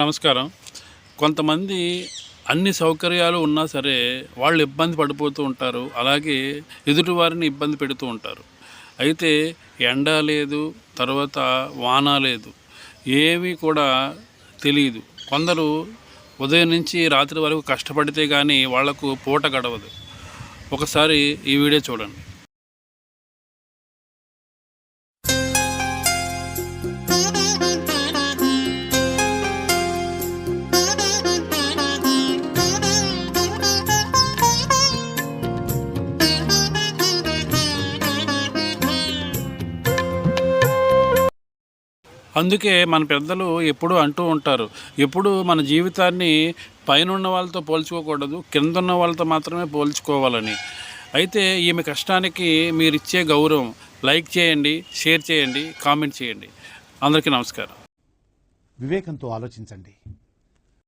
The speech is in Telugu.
నమస్కారం. కొంతమంది అన్ని సౌకర్యాలు ఉన్నా సరే వాళ్ళు ఇబ్బంది పడిపోతూ ఉంటారు. అలాగే ఎదుటివారిని ఇబ్బంది పెడుతూ ఉంటారు. అయితే ఎండ లేదు, తర్వాత వాన లేదు, ఏమీ కూడా తెలీదు. కొందరు ఉదయం నుంచి రాత్రి వరకు కష్టపడితే కానీ వాళ్లకు పూట గడవదు. ఒకసారి ఈ వీడియో చూడండి. అందుకే మన పెద్దలు ఎప్పుడూ అంటూ ఉంటారు, ఎప్పుడు మన జీవితాన్ని పైనున్న వాళ్ళతో పోల్చుకోకూడదు, కిందున్న వాళ్ళతో మాత్రమే పోల్చుకోవాలని. అయితే ఈమె కష్టానికి మీరిచ్చే గౌరవం లైక్ చేయండి, షేర్ చేయండి, కామెంట్ చేయండి. అందరికీ నమస్కారం. వివేకంతో ఆలోచించండి.